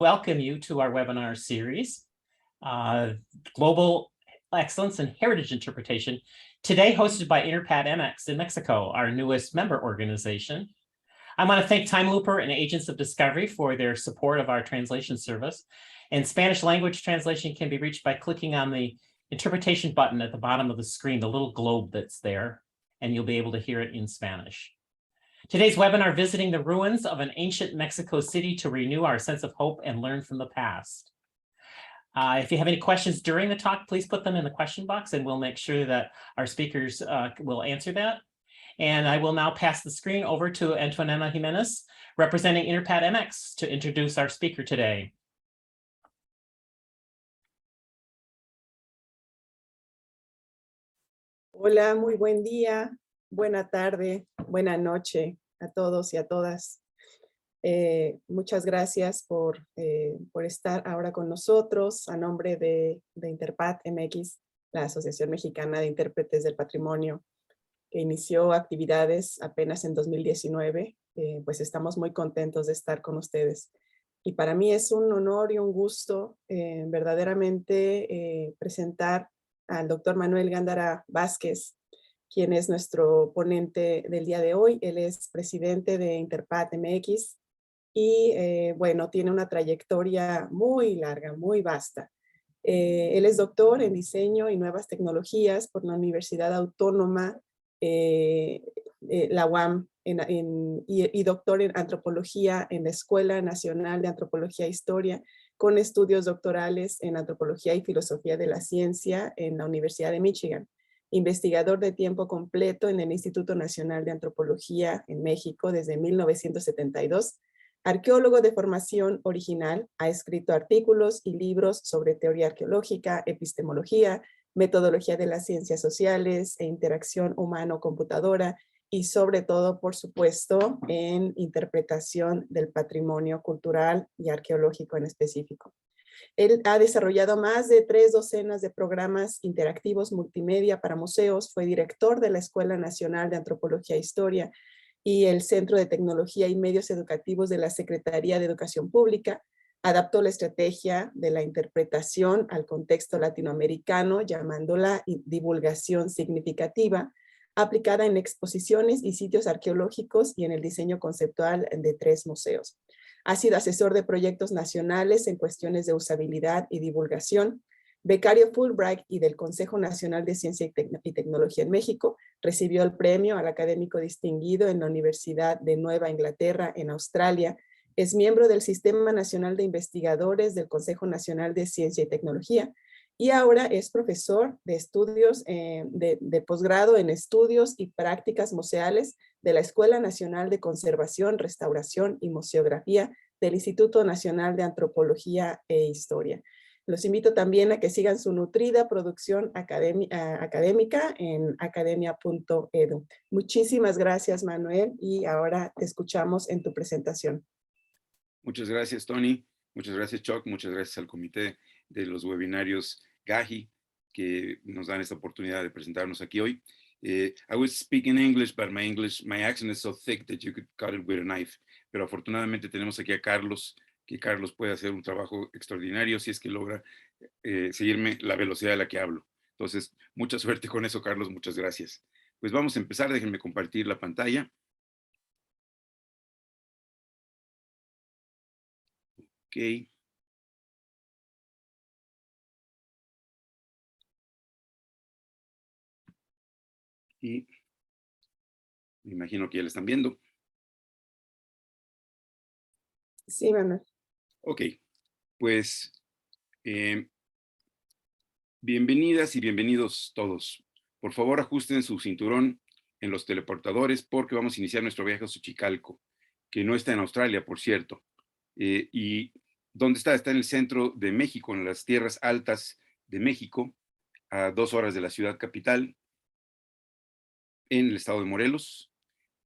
welcome you to our webinar series, Global Excellence in Heritage Interpretation, today hosted by Interpat MX in Mexico, our newest member organization. I want to thank TimeLooper and Agents of Discovery for their support of our translation service. And Spanish language translation can be reached by clicking on the interpretation button at the bottom of the screen, the little globe that's there, and you'll be able to hear it in Spanish. Today's webinar, visiting the ruins of an ancient Mexico City to renew our sense of hope and learn from the past. If you have any questions during the talk, please put them in the question box and we'll make sure that our speakers will answer that. And I will now pass the screen over to Antonella Jimenez, representing Interpat MX, to introduce our speaker today. Hola, muy buen día, buena tarde, buena noche a todos y a todas. Muchas gracias por estar ahora con nosotros a nombre de Interpat MX, la Asociación Mexicana de Intérpretes del Patrimonio, que inició actividades apenas en 2019. Pues estamos muy contentos de estar con ustedes. Y para mí es un honor y un gusto verdaderamente presentar al doctor Manuel Gándara Vázquez, quien es nuestro ponente del día de hoy. Él es presidente de Interpat MX y bueno, tiene una trayectoria muy larga, muy vasta. Él es doctor en diseño y nuevas tecnologías por la Universidad Autónoma, la UAM, y doctor en antropología en la Escuela Nacional de Antropología e Historia, con estudios doctorales en antropología y filosofía de la ciencia en la Universidad de Michigan. Investigador de tiempo completo en el Instituto Nacional de Antropología en México desde 1972. Arqueólogo de formación original, ha escrito artículos y libros sobre teoría arqueológica, epistemología, metodología de las ciencias sociales e interacción humano-computadora, y sobre todo, por supuesto, en interpretación del patrimonio cultural y arqueológico en específico. Él ha desarrollado más de 3 docenas de programas interactivos multimedia para museos, fue director de la Escuela Nacional de Antropología e Historia y el Centro de Tecnología y Medios Educativos de la Secretaría de Educación Pública. Adaptó la estrategia de la interpretación al contexto latinoamericano, llamándola divulgación significativa, aplicada en exposiciones y sitios arqueológicos y en el diseño conceptual de 3 museos. Ha sido asesor de proyectos nacionales en cuestiones de usabilidad y divulgación, becario Fulbright y del Consejo Nacional de Ciencia y Tecnología en México. Recibió el premio al académico distinguido en la Universidad de Nueva Inglaterra en Australia. Es miembro del Sistema Nacional de Investigadores del Consejo Nacional de Ciencia y Tecnología y ahora es profesor de estudios de posgrado en estudios y prácticas museales de la Escuela Nacional de Conservación, Restauración y Museografía del Instituto Nacional de Antropología e Historia. Los invito también a que sigan su nutrida producción académica en academia.edu. Muchísimas gracias, Manuel, y ahora te escuchamos en tu presentación. Muchas gracias, Tony. Muchas gracias, Chuck. Muchas gracias al comité de los webinarios GAJI que nos dan esta oportunidad de presentarnos aquí hoy. I would speak in English, but my accent is so thick that you could cut it with a knife. Pero afortunadamente tenemos aquí a Carlos, que Carlos puede hacer un trabajo extraordinario si es que logra seguirme la velocidad a la que hablo. Entonces, mucha suerte con eso, Carlos. Muchas gracias. Pues vamos a empezar. Déjenme compartir la pantalla. Ok. Y me imagino que ya la están viendo. Sí, Manuel. Ok, pues bienvenidas y bienvenidos todos. Por favor, ajusten su cinturón en los teleportadores porque vamos a iniciar nuestro viaje a Xochicalco, que no está en Australia, por cierto. ¿Y dónde está? Está en el centro de México, en las tierras altas de México, a 2 horas de la ciudad capital, en el estado de Morelos.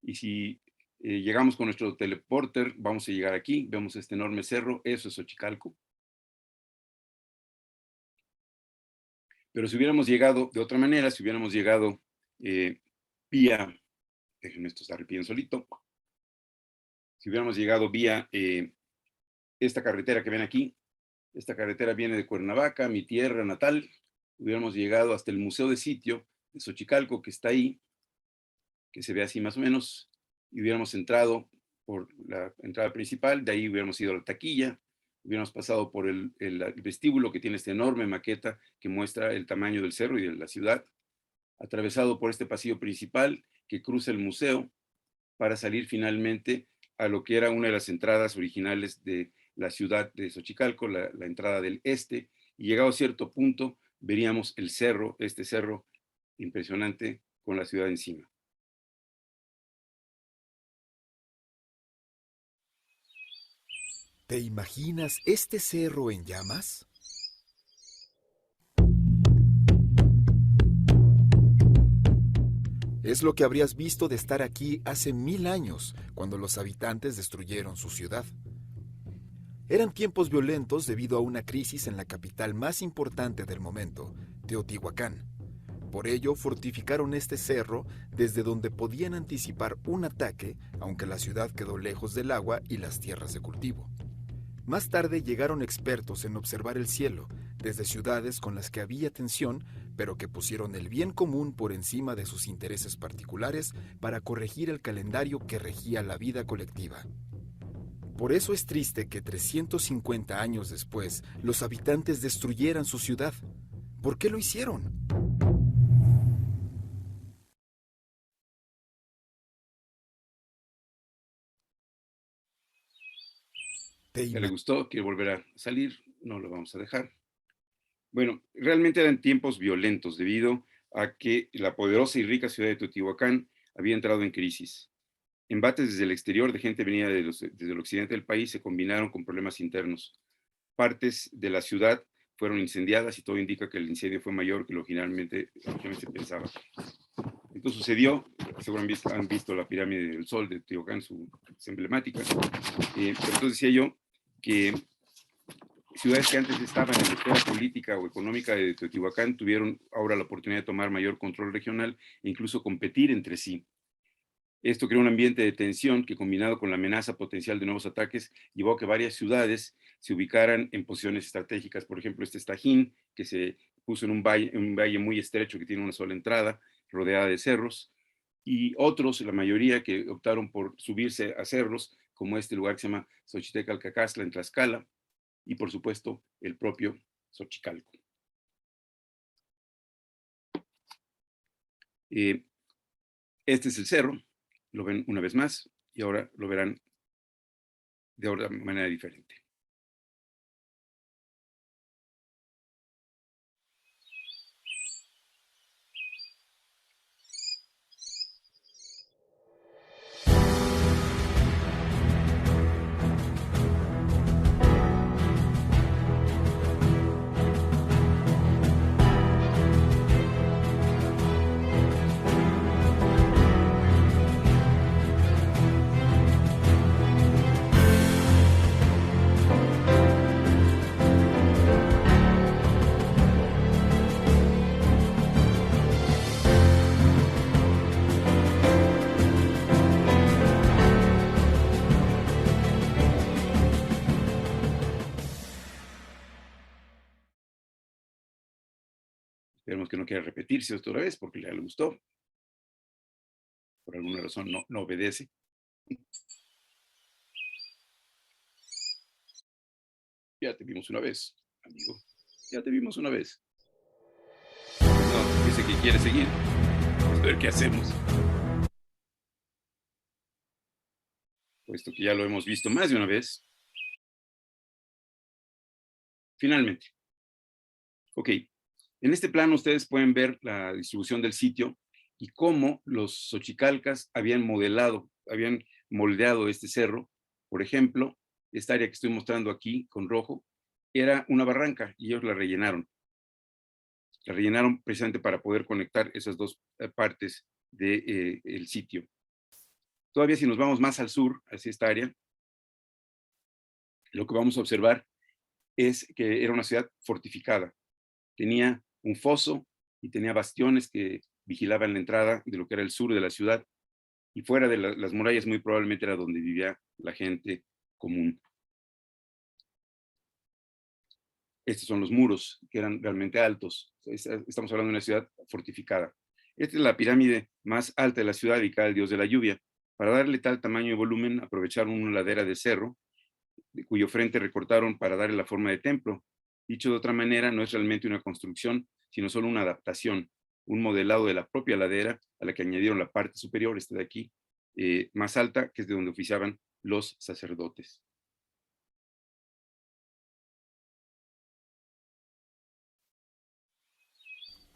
Y si llegamos con nuestro teleporter, vamos a llegar aquí, vemos este enorme cerro, eso es Xochicalco. Pero si hubiéramos llegado de otra manera, si hubiéramos llegado vía, déjenme esto estar repitiendo solito, si hubiéramos llegado vía esta carretera que ven aquí, esta carretera viene de Cuernavaca, mi tierra natal. Hubiéramos llegado hasta el Museo de Sitio de Xochicalco, que está ahí, que se ve así más o menos, y hubiéramos entrado por la entrada principal, de ahí hubiéramos ido a la taquilla, hubiéramos pasado por el vestíbulo que tiene esta enorme maqueta que muestra el tamaño del cerro y de la ciudad, atravesado por este pasillo principal que cruza el museo para salir finalmente a lo que era una de las entradas originales de la ciudad de Xochicalco, la entrada del este, y llegado a cierto punto veríamos el cerro, este cerro impresionante con la ciudad encima. ¿Te imaginas este cerro en llamas? Es lo que habrías visto de estar aquí hace 1000 años, cuando los habitantes destruyeron su ciudad. Eran tiempos violentos debido a una crisis en la capital más importante del momento, Teotihuacán. Por ello, fortificaron este cerro desde donde podían anticipar un ataque, aunque la ciudad quedó lejos del agua y las tierras de cultivo. Más tarde llegaron expertos en observar el cielo, desde ciudades con las que había tensión, pero que pusieron el bien común por encima de sus intereses particulares para corregir el calendario que regía la vida colectiva. Por eso es triste que 350 años después los habitantes destruyeran su ciudad. ¿Por qué lo hicieron? ¿Ya le gustó? ¿Quiere volver a salir? No lo vamos a dejar. Bueno, realmente eran tiempos violentos debido a que la poderosa y rica ciudad de Teotihuacán había entrado en crisis. Embates desde el exterior de gente venida desde el occidente del país se combinaron con problemas internos. Partes de la ciudad fueron incendiadas y todo indica que el incendio fue mayor que lo originalmente se pensaba. Esto sucedió, seguramente han visto la pirámide del Sol de Teotihuacán, es emblemática, pero entonces decía yo que ciudades que antes estaban en la esfera política o económica de Teotihuacán tuvieron ahora la oportunidad de tomar mayor control regional e incluso competir entre sí. Esto creó un ambiente de tensión que, combinado con la amenaza potencial de nuevos ataques, llevó a que varias ciudades se ubicaran en posiciones estratégicas. Por ejemplo, este es Tajín, que se puso en un valle muy estrecho que tiene una sola entrada, rodeada de cerros, y otros, la mayoría, que optaron por subirse a cerros, como este lugar que se llama Xochitecalcacastla en Tlaxcala, y por supuesto el propio Xochicalco. Este es el cerro, lo ven una vez más y ahora lo verán de otra manera diferente. Esperemos que no quiera repetirse otra vez porque le gustó. Por alguna razón no obedece. Ya te vimos una vez, amigo. Ya te vimos una vez. No, dice que quiere seguir. Vamos a ver qué hacemos. Puesto que ya lo hemos visto más de una vez. Finalmente. Ok. En este plano ustedes pueden ver la distribución del sitio y cómo los xochicalcas habían moldeado este cerro. Por ejemplo, esta área que estoy mostrando aquí con rojo era una barranca y ellos la rellenaron. La rellenaron precisamente para poder conectar esas dos partes del sitio. Todavía si nos vamos más al sur, hacia esta área, lo que vamos a observar es que era una ciudad fortificada. Tenía un foso y tenía bastiones que vigilaban la entrada de lo que era el sur de la ciudad, y fuera de las murallas muy probablemente era donde vivía la gente común. Estos son los muros, que eran realmente altos. Estamos hablando de una ciudad fortificada. Esta es la pirámide más alta de la ciudad, dedicada al dios de la lluvia. Para darle tal tamaño y volumen, aprovecharon una ladera de cerro, de cuyo frente recortaron para darle la forma de templo. Dicho de otra manera, no es realmente una construcción, sino solo una adaptación, un modelado de la propia ladera, a la que añadieron la parte superior, esta de aquí, más alta, que es de donde oficiaban los sacerdotes.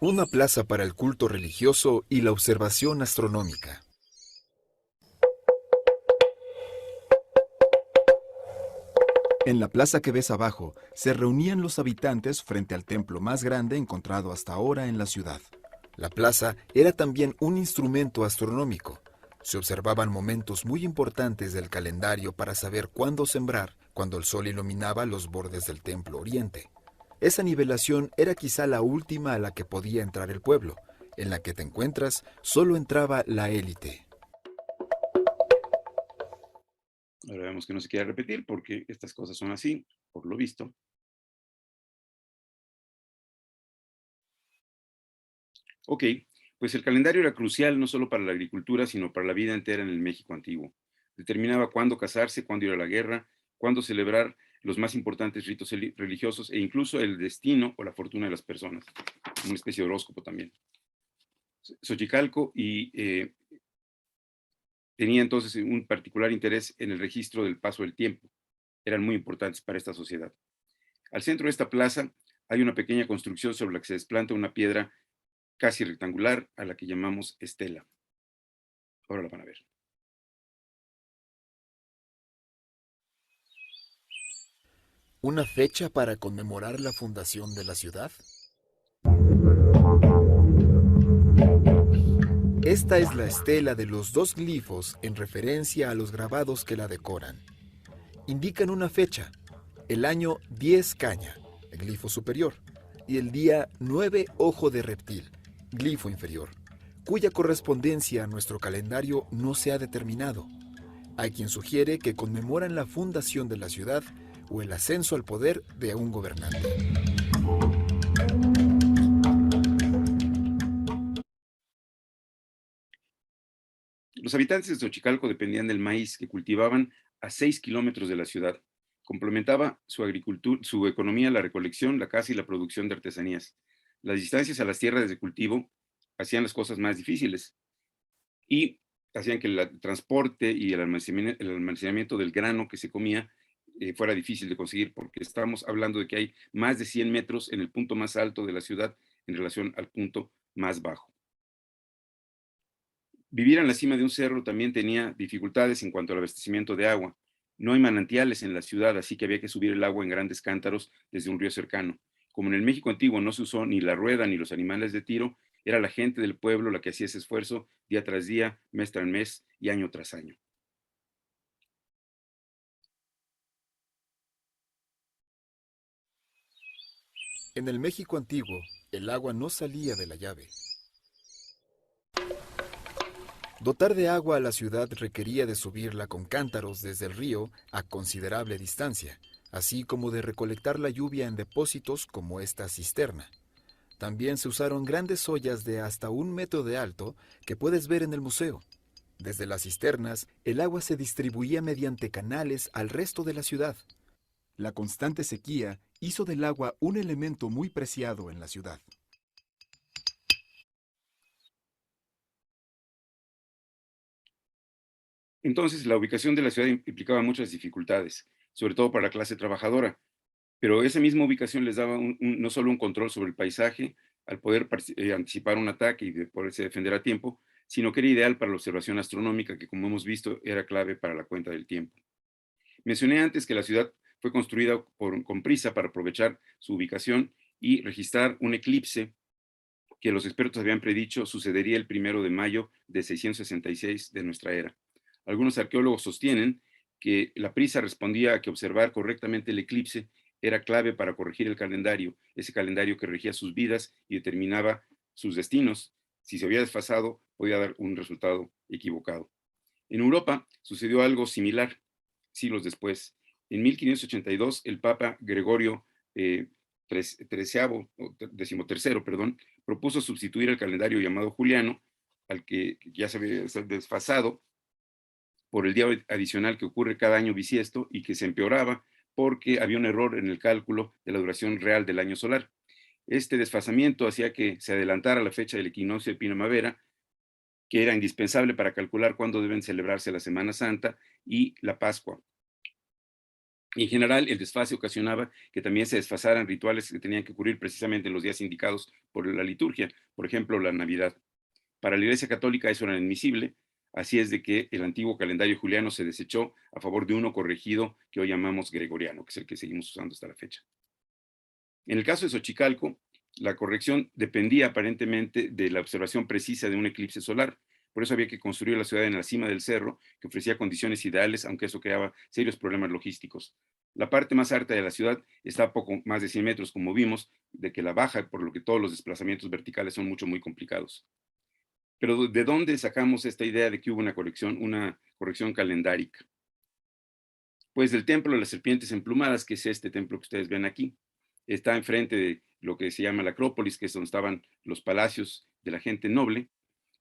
Una plaza para el culto religioso y la observación astronómica. En la plaza que ves abajo, se reunían los habitantes frente al templo más grande encontrado hasta ahora en la ciudad. La plaza era también un instrumento astronómico. Se observaban momentos muy importantes del calendario para saber cuándo sembrar, cuando el sol iluminaba los bordes del templo oriente. Esa nivelación era quizá la última a la que podía entrar el pueblo. En la que te encuentras, solo entraba la élite. Ahora vemos que no se quiere repetir porque estas cosas son así, por lo visto. Ok, pues el calendario era crucial no solo para la agricultura, sino para la vida entera en el México antiguo. Determinaba cuándo casarse, cuándo ir a la guerra, cuándo celebrar los más importantes ritos religiosos e incluso el destino o la fortuna de las personas, una especie de horóscopo también. Xochicalco tenía entonces un particular interés en el registro del paso del tiempo. Eran muy importantes para esta sociedad. Al centro de esta plaza hay una pequeña construcción sobre la que se desplanta una piedra casi rectangular a la que llamamos estela. Ahora la van a ver. ¿Una fecha para conmemorar la fundación de la ciudad? Esta es la estela de los dos glifos en referencia a los grabados que la decoran. Indican una fecha, el año 10 caña, el glifo superior, y el día 9 ojo de reptil, glifo inferior, cuya correspondencia a nuestro calendario no se ha determinado. Hay quien sugiere que conmemoran la fundación de la ciudad o el ascenso al poder de un gobernante. Los habitantes de Xochicalco dependían del maíz que cultivaban a 6 kilómetros de la ciudad. Complementaba su agricultura, su economía, la recolección, la caza y la producción de artesanías. Las distancias a las tierras de cultivo hacían las cosas más difíciles y hacían que el transporte y el almacenamiento del grano que se comía fuera difícil de conseguir, porque estamos hablando de que hay más de 100 metros en el punto más alto de la ciudad en relación al punto más bajo. Vivir en la cima de un cerro también tenía dificultades en cuanto al abastecimiento de agua. No hay manantiales en la ciudad, así que había que subir el agua en grandes cántaros desde un río cercano. Como en el México antiguo no se usó ni la rueda ni los animales de tiro, era la gente del pueblo la que hacía ese esfuerzo día tras día, mes tras mes y año tras año. En el México antiguo, el agua no salía de la llave. Dotar de agua a la ciudad requería de subirla con cántaros desde el río a considerable distancia, así como de recolectar la lluvia en depósitos como esta cisterna. También se usaron grandes ollas de hasta 1 metro de alto que puedes ver en el museo. Desde las cisternas, el agua se distribuía mediante canales al resto de la ciudad. La constante sequía hizo del agua un elemento muy preciado en la ciudad. Entonces, la ubicación de la ciudad implicaba muchas dificultades, sobre todo para la clase trabajadora, pero esa misma ubicación les daba no solo un control sobre el paisaje, al poder anticipar un ataque y poderse defender a tiempo, sino que era ideal para la observación astronómica, que como hemos visto era clave para la cuenta del tiempo. Mencioné antes que la ciudad fue construida con prisa para aprovechar su ubicación y registrar un eclipse que los expertos habían predicho sucedería el 1 de mayo de 666 de nuestra era. Algunos arqueólogos sostienen que la prisa respondía a que observar correctamente el eclipse era clave para corregir el calendario, ese calendario que regía sus vidas y determinaba sus destinos. Si se había desfasado, podía dar un resultado equivocado. En Europa sucedió algo similar siglos después. En 1582, el Papa Gregorio decimotercero, perdón, propuso sustituir el calendario llamado juliano, al que ya se había desfasado por el día adicional que ocurre cada año bisiesto y que se empeoraba porque había un error en el cálculo de la duración real del año solar. Este desfasamiento hacía que se adelantara la fecha del equinoccio de primavera, que era indispensable para calcular cuándo deben celebrarse la Semana Santa y la Pascua. Y en general, el desfase ocasionaba que también se desfasaran rituales que tenían que ocurrir precisamente en los días indicados por la liturgia, por ejemplo, la Navidad. Para la Iglesia Católica eso era inadmisible, así es de que el antiguo calendario juliano se desechó a favor de uno corregido que hoy llamamos gregoriano, que es el que seguimos usando hasta la fecha. En el caso de Xochicalco, la corrección dependía aparentemente de la observación precisa de un eclipse solar. Por eso había que construir la ciudad en la cima del cerro, que ofrecía condiciones ideales, aunque eso creaba serios problemas logísticos. La parte más alta de la ciudad está a poco más de 100 metros, como vimos, de que la baja, por lo que todos los desplazamientos verticales son muy complicados. Pero ¿de dónde sacamos esta idea de que hubo una corrección calendárica? Pues del templo de las serpientes emplumadas, que es este templo que ustedes ven aquí. Está enfrente de lo que se llama la Acrópolis, que es donde estaban los palacios de la gente noble,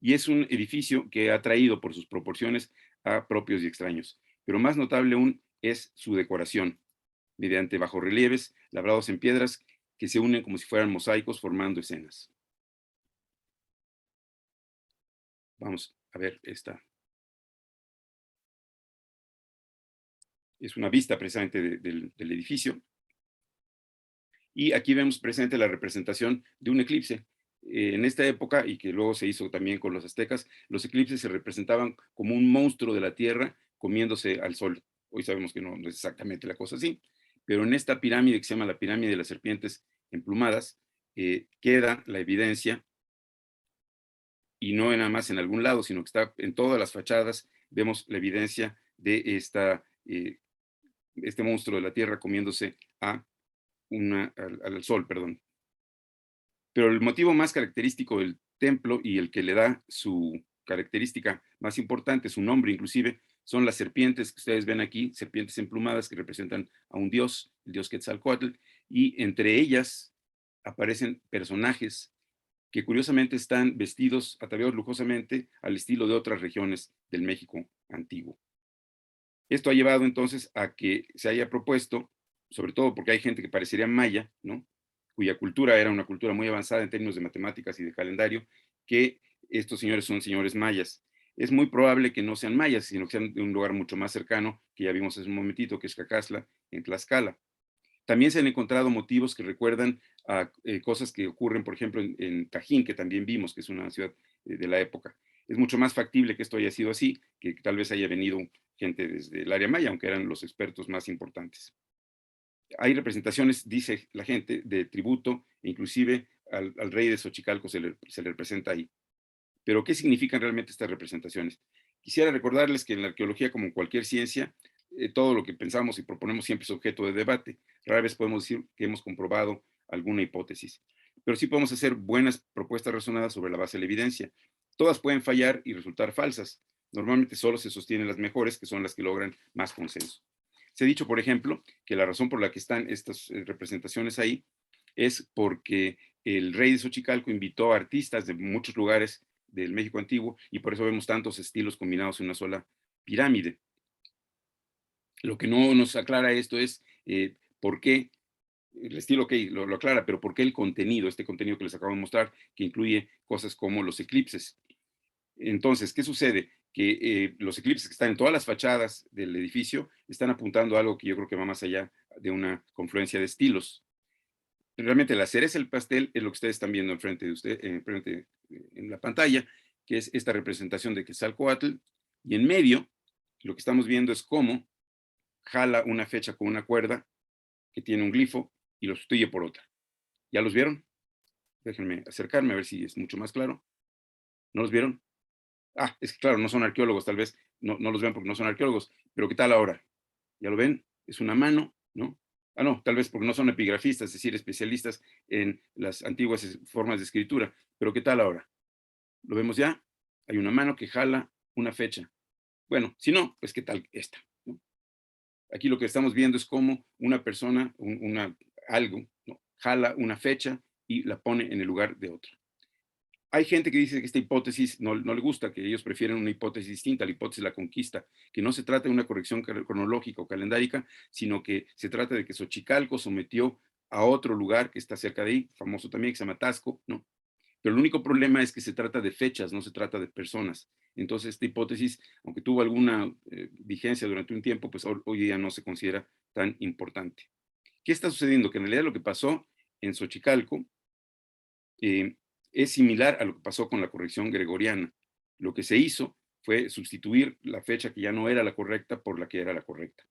y es un edificio que ha atraído por sus proporciones a propios y extraños. Pero más notable aún es su decoración, mediante bajorrelieves labrados en piedras que se unen como si fueran mosaicos formando escenas. Vamos a ver esta. Es una vista precisamente del edificio. Y aquí vemos presente la representación de un eclipse. En esta época, y que luego se hizo también con los aztecas, los eclipses se representaban como un monstruo de la tierra comiéndose al sol. Hoy sabemos que no es exactamente la cosa así, pero en esta pirámide que se llama la pirámide de las serpientes emplumadas, queda la evidencia, y no nada más en algún lado, sino que está en todas las fachadas, vemos la evidencia de este monstruo de la tierra comiéndose al sol, perdón. Pero el motivo más característico del templo y el que le da su característica más importante, su nombre inclusive, son las serpientes que ustedes ven aquí, serpientes emplumadas que representan a un dios, el dios Quetzalcóatl, y entre ellas aparecen personajes que curiosamente están vestidos, ataviados lujosamente al estilo de otras regiones del México antiguo. Esto ha llevado entonces a que se haya propuesto, sobre todo porque hay gente que parecería maya, ¿no?, cuya cultura era una cultura muy avanzada en términos de matemáticas y de calendario, que estos señores son señores mayas. Es muy probable que no sean mayas, sino que sean de un lugar mucho más cercano, que ya vimos hace un momentito, que es Cacasla, en Tlaxcala. También se han encontrado motivos que recuerdan a cosas que ocurren, por ejemplo, en Tajín, que también vimos, que es una ciudad de la época. Es mucho más factible que esto haya sido así, que tal vez haya venido gente desde el área maya, aunque eran los expertos más importantes. Hay representaciones, dice la gente, de tributo, inclusive al rey de Xochicalco se le representa ahí. Pero, ¿qué significan realmente estas representaciones? Quisiera recordarles que en la arqueología, como en cualquier ciencia, todo lo que pensamos y proponemos siempre es objeto de debate. Rara vez podemos decir que hemos comprobado alguna hipótesis, pero sí podemos hacer buenas propuestas razonadas sobre la base de la evidencia. Todas pueden fallar y resultar falsas. Normalmente solo se sostienen las mejores, que son las que logran más consenso. Se ha dicho, por ejemplo, que la razón por la que están estas representaciones ahí es porque el rey de Xochicalco invitó a artistas de muchos lugares del México antiguo y por eso vemos tantos estilos combinados en una sola pirámide. Lo que no nos aclara esto es por qué el estilo, ok, lo aclara, pero por qué el contenido, este contenido que les acabo de mostrar, que incluye cosas como los eclipses. Entonces, ¿qué sucede? Que los eclipses que están en todas las fachadas del edificio están apuntando a algo que yo creo que va más allá de una confluencia de estilos. Realmente la cereza del pastel es lo que ustedes están viendo enfrente de usted, en la pantalla, que es esta representación de Quetzalcóatl, y en medio lo que estamos viendo es cómo jala una fecha con una cuerda que tiene un glifo y lo sustituye por otra. ¿Ya los vieron? Déjenme acercarme a ver si es mucho más claro. ¿No los vieron? Es que claro, no son arqueólogos, tal vez no los ven porque no son arqueólogos, pero ¿qué tal ahora? ¿Ya lo ven? Es una mano, ¿no? No, tal vez porque no son epigrafistas, es decir, especialistas en las antiguas formas de escritura, pero ¿qué tal ahora? ¿Lo vemos ya? Hay una mano que jala una fecha. Bueno, si no, pues ¿qué tal esta? ¿No? Aquí lo que estamos viendo es cómo una persona, algo, ¿no?, jala una fecha y la pone en el lugar de otra. Hay gente que dice que esta hipótesis no le gusta, que ellos prefieren una hipótesis distinta, la hipótesis de la conquista, que no se trata de una corrección cronológica o calendárica, sino que se trata de que Xochicalco sometió a otro lugar que está cerca de ahí, famoso también, que se llama Tasco, ¿no? Pero el único problema es que se trata de fechas, no se trata de personas. Entonces, esta hipótesis, aunque tuvo alguna vigencia durante un tiempo, pues hoy día no se considera tan importante. ¿Qué está sucediendo? Que en realidad lo que pasó en Xochicalco es similar a lo que pasó con la corrección gregoriana. Lo que se hizo fue sustituir la fecha que ya no era la correcta por la que era la correcta.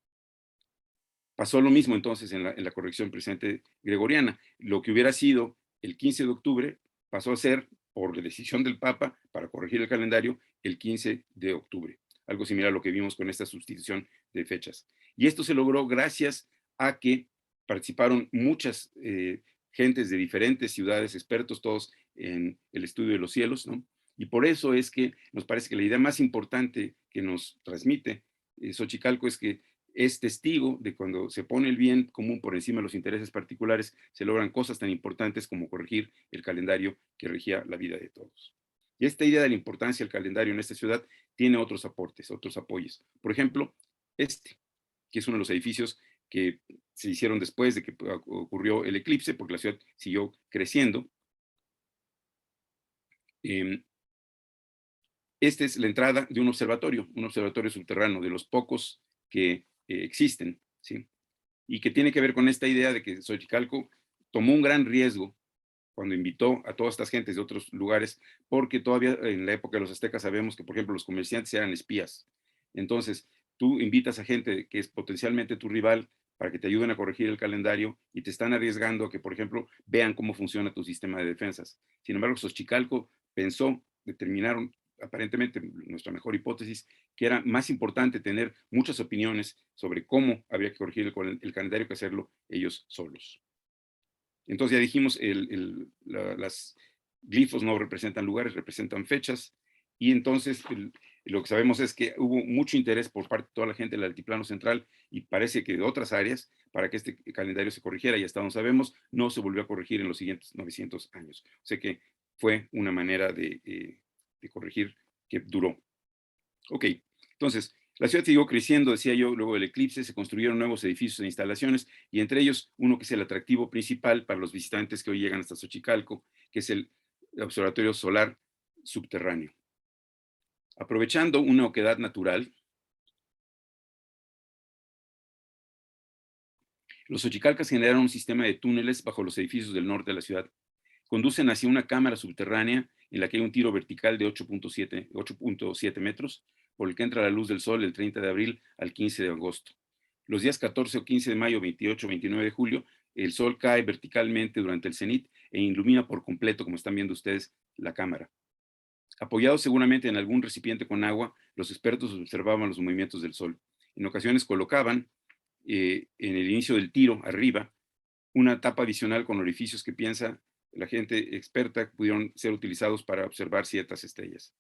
Pasó lo mismo entonces en la corrección presente gregoriana. Lo que hubiera sido el 15 de octubre pasó a ser, por decisión del Papa, para corregir el calendario, el 15 de octubre. Algo similar a lo que vimos con esta sustitución de fechas. Y esto se logró gracias a que participaron muchas gentes de diferentes ciudades, expertos todos en el estudio de los cielos, ¿no? Y por eso es que nos parece que la idea más importante que nos transmite Xochicalco es que es testigo de cuando se pone el bien común por encima de los intereses particulares, se logran cosas tan importantes como corregir el calendario que regía la vida de todos. Y esta idea de la importancia del calendario en esta ciudad tiene otros aportes, otros apoyos. Por ejemplo, que es uno de los edificios que se hicieron después de que ocurrió el eclipse, porque la ciudad siguió creciendo. Esta es la entrada de un observatorio subterráneo, de los pocos que existen, ¿sí? Y que tiene que ver con esta idea de que Xochicalco tomó un gran riesgo cuando invitó a todas estas gentes de otros lugares, porque todavía en la época de los aztecas sabemos que, por ejemplo, los comerciantes eran espías. Entonces, tú invitas a gente que es potencialmente tu rival para que te ayuden a corregir el calendario y te están arriesgando a que, por ejemplo, vean cómo funciona tu sistema de defensas. Sin embargo, Xochicalco determinaron aparentemente nuestra mejor hipótesis, que era más importante tener muchas opiniones sobre cómo había que corregir el calendario que hacerlo ellos solos. Entonces ya dijimos, las glifos no representan lugares, representan fechas, y entonces lo que sabemos es que hubo mucho interés por parte de toda la gente del Altiplano Central y parece que de otras áreas para que este calendario se corrigiera, y hasta donde sabemos no se volvió a corregir en los siguientes 900 años. O sea que fue una manera de corregir que duró. Ok, entonces, la ciudad siguió creciendo, decía yo, luego del eclipse, se construyeron nuevos edificios e instalaciones, y entre ellos uno que es el atractivo principal para los visitantes que hoy llegan hasta Xochicalco, que es el Observatorio Solar Subterráneo. Aprovechando una oquedad natural, los xochicalcas generaron un sistema de túneles bajo los edificios del norte de la ciudad. Conducen hacia una cámara subterránea en la que hay un tiro vertical de 8.7 metros, por el que entra la luz del sol del 30 de abril al 15 de agosto. Los días 14 o 15 de mayo, 28 o 29 de julio, el sol cae verticalmente durante el cenit e ilumina por completo, como están viendo ustedes, la cámara. Apoyados seguramente en algún recipiente con agua, los expertos observaban los movimientos del sol. En ocasiones colocaban en el inicio del tiro, arriba, una tapa adicional con orificios que piensa la gente experta pudieron ser utilizados para observar ciertas estrellas.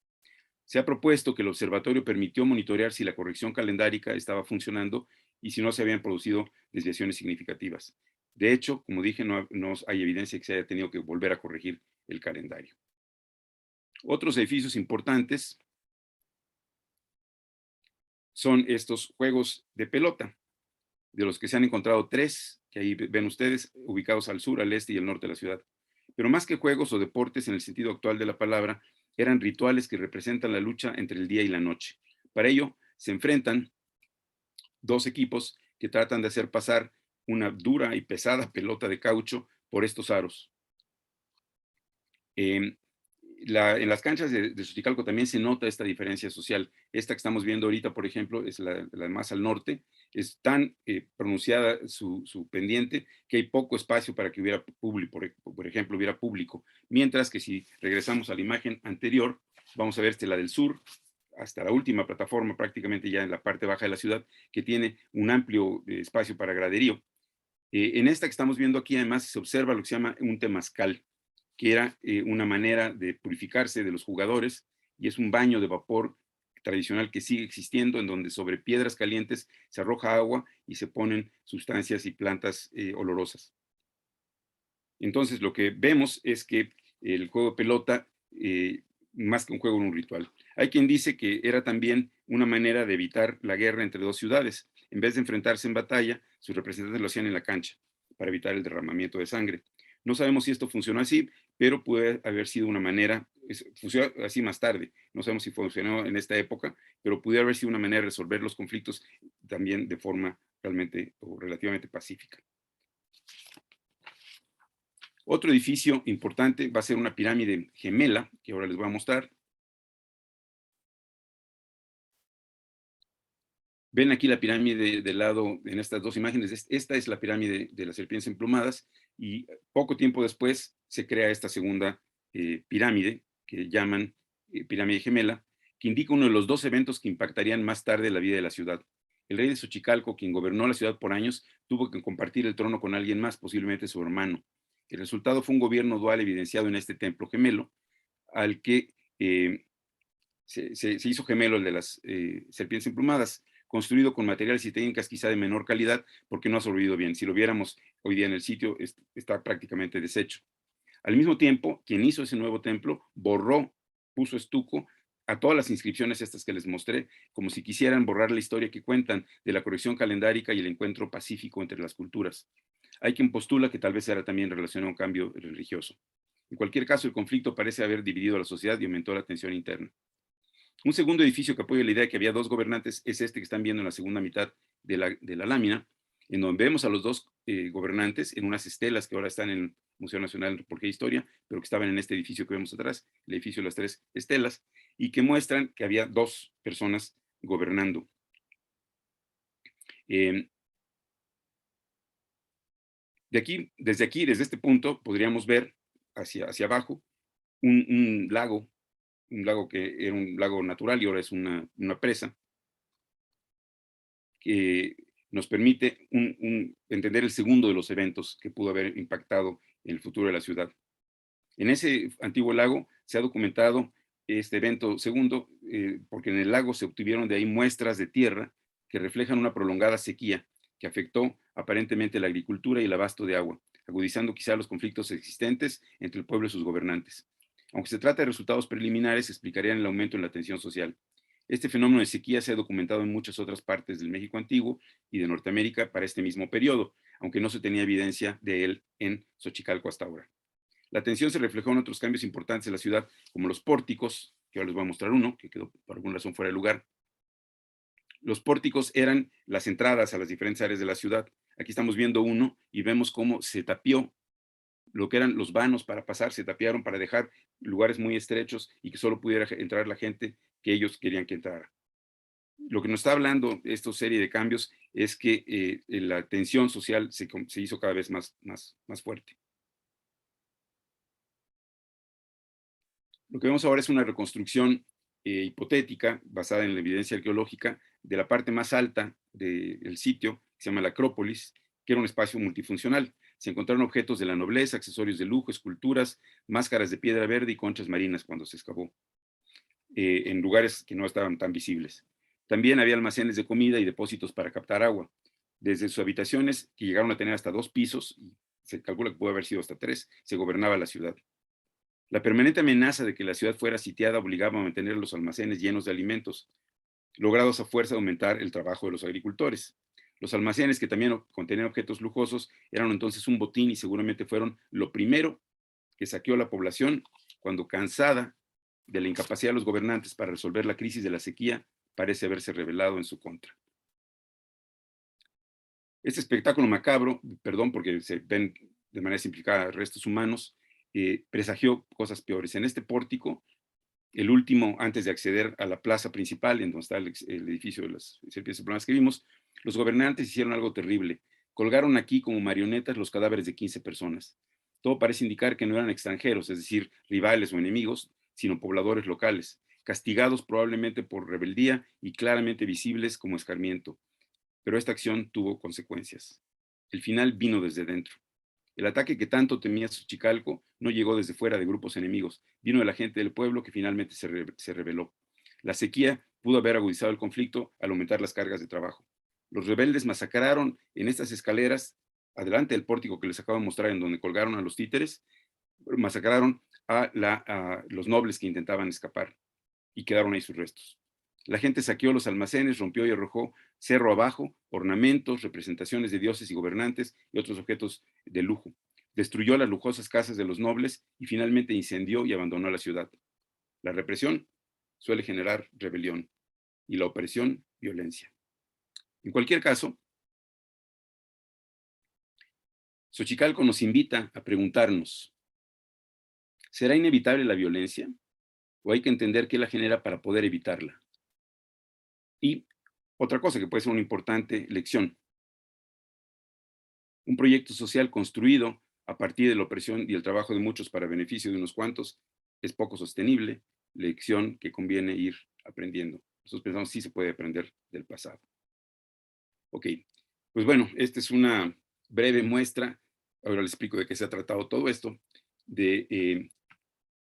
Se ha propuesto que el observatorio permitió monitorear si la corrección calendárica estaba funcionando y si no se habían producido desviaciones significativas. De hecho, como dije, no hay evidencia que se haya tenido que volver a corregir el calendario. Otros edificios importantes son estos juegos de pelota, de los que se han encontrado 3, que ahí ven ustedes, ubicados al sur, al este y al norte de la ciudad. Pero más que juegos o deportes en el sentido actual de la palabra, eran rituales que representan la lucha entre el día y la noche. Para ello, se enfrentan 2 equipos que tratan de hacer pasar una dura y pesada pelota de caucho por estos aros. En las canchas de Xochicalco también se nota esta diferencia social. Esta que estamos viendo ahorita, por ejemplo, es la más al norte. Es tan pronunciada su pendiente que hay poco espacio para que hubiera público, por ejemplo, hubiera público. Mientras que si regresamos a la imagen anterior, vamos a ver la del sur, hasta la última plataforma, prácticamente ya en la parte baja de la ciudad, que tiene un amplio espacio para graderío. En esta que estamos viendo aquí, además, se observa lo que se llama un temazcal, que era una manera de purificarse de los jugadores, y es un baño de vapor tradicional que sigue existiendo, en donde sobre piedras calientes se arroja agua y se ponen sustancias y plantas olorosas. Entonces, lo que vemos es que el juego de pelota, más que un juego, era un ritual. Hay quien dice que era también una manera de evitar la guerra entre dos ciudades. En vez de enfrentarse en batalla, sus representantes lo hacían en la cancha para evitar el derramamiento de sangre. No sabemos si esto funcionó así, pero puede haber sido una manera, funcionó así más tarde, no sabemos si funcionó en esta época, pero pudiera haber sido una manera de resolver los conflictos también de forma realmente o relativamente pacífica. Otro edificio importante va a ser una pirámide gemela, que ahora les voy a mostrar. Ven aquí la pirámide del lado en estas dos imágenes. Esta es la pirámide de las serpientes emplumadas y poco tiempo después se crea esta segunda pirámide que llaman pirámide gemela, que indica uno de los dos eventos que impactarían más tarde la vida de la ciudad. El rey de Xochicalco, quien gobernó la ciudad por años, tuvo que compartir el trono con alguien más, posiblemente su hermano. El resultado fue un gobierno dual evidenciado en este templo gemelo, al que se hizo gemelo el de las serpientes emplumadas, construido con materiales y técnicas quizá de menor calidad, porque no ha sobrevivido bien. Si lo viéramos hoy día en el sitio, está prácticamente deshecho. Al mismo tiempo, quien hizo ese nuevo templo borró, puso estuco a todas las inscripciones estas que les mostré, como si quisieran borrar la historia que cuentan de la corrección calendárica y el encuentro pacífico entre las culturas. Hay quien postula que tal vez era también relacionado a un cambio religioso. En cualquier caso, el conflicto parece haber dividido a la sociedad y aumentó la tensión interna. Un segundo edificio que apoya la idea de que había dos gobernantes es este que están viendo en la segunda mitad de la lámina, en donde vemos a los dos gobernantes en unas estelas que ahora están en el Museo Nacional de Antropología e Historia, pero que estaban en este edificio que vemos atrás, el edificio de las tres estelas, y que muestran que había dos personas gobernando. Desde este punto, podríamos ver hacia abajo un lago que era un lago natural y ahora es una presa, que nos permite entender el segundo de los eventos que pudo haber impactado en el futuro de la ciudad. En ese antiguo lago se ha documentado este evento segundo, porque en el lago se obtuvieron de ahí muestras de tierra que reflejan una prolongada sequía que afectó aparentemente la agricultura y el abasto de agua, agudizando quizá los conflictos existentes entre el pueblo y sus gobernantes. Aunque se trata de resultados preliminares, explicarían el aumento en la tensión social. Este fenómeno de sequía se ha documentado en muchas otras partes del México antiguo y de Norteamérica para este mismo periodo, aunque no se tenía evidencia de él en Xochicalco hasta ahora. La tensión se reflejó en otros cambios importantes en la ciudad, como los pórticos, que ahora les voy a mostrar uno, que quedó por alguna razón fuera de lugar. Los pórticos eran las entradas a las diferentes áreas de la ciudad. Aquí estamos viendo uno y vemos cómo se tapió lo que eran los vanos para pasar, se tapiaron para dejar lugares muy estrechos y que solo pudiera entrar la gente que ellos querían que entrara. Lo que nos está hablando esta serie de cambios es que la tensión social se hizo cada vez más fuerte. Lo que vemos ahora es una reconstrucción hipotética basada en la evidencia arqueológica de la parte más alta del sitio, que se llama la Acrópolis, que era un espacio multifuncional. Se encontraron objetos de la nobleza, accesorios de lujo, esculturas, máscaras de piedra verde y conchas marinas cuando se excavó, en lugares que no estaban tan visibles. También había almacenes de comida y depósitos para captar agua. Desde sus habitaciones, que llegaron a tener hasta 2 pisos, y se calcula que pudo haber sido hasta 3, se gobernaba la ciudad. La permanente amenaza de que la ciudad fuera sitiada obligaba a mantener los almacenes llenos de alimentos, logrados a fuerza de aumentar el trabajo de los agricultores. Los almacenes, que también contenían objetos lujosos, eran entonces un botín y seguramente fueron lo primero que saqueó la población cuando, cansada de la incapacidad de los gobernantes para resolver la crisis de la sequía, parece haberse rebelado en su contra. Este espectáculo macabro, perdón porque se ven de manera simplificada restos humanos, presagió cosas peores. En este pórtico, el último antes de acceder a la plaza principal, en donde está el edificio de las serpientes emplumadas que vimos, los gobernantes hicieron algo terrible. Colgaron aquí como marionetas los cadáveres de 15 personas. Todo parece indicar que no eran extranjeros, es decir, rivales o enemigos, sino pobladores locales, castigados probablemente por rebeldía y claramente visibles como escarmiento. Pero esta acción tuvo consecuencias. El final vino desde dentro. El ataque que tanto temía Xochicalco no llegó desde fuera de grupos enemigos, vino de la gente del pueblo que finalmente se rebeló. La sequía pudo haber agudizado el conflicto al aumentar las cargas de trabajo. Los rebeldes masacraron en estas escaleras adelante del pórtico que les acabo de mostrar, en donde colgaron a los títeres, masacraron a los nobles que intentaban escapar y quedaron ahí sus restos. La gente saqueó los almacenes, rompió y arrojó cerro abajo ornamentos, representaciones de dioses y gobernantes y otros objetos de lujo. Destruyó las lujosas casas de los nobles y finalmente incendió y abandonó la ciudad. La represión suele generar rebelión y la opresión, violencia. En cualquier caso, Xochicalco nos invita a preguntarnos, ¿será inevitable la violencia o hay que entender qué la genera para poder evitarla? Y otra cosa que puede ser una importante lección. Un proyecto social construido a partir de la opresión y el trabajo de muchos para beneficio de unos cuantos es poco sostenible, lección que conviene ir aprendiendo. Nosotros pensamos sí se puede aprender del pasado. Ok, pues bueno, esta es una breve muestra, ahora les explico de qué se ha tratado todo esto, de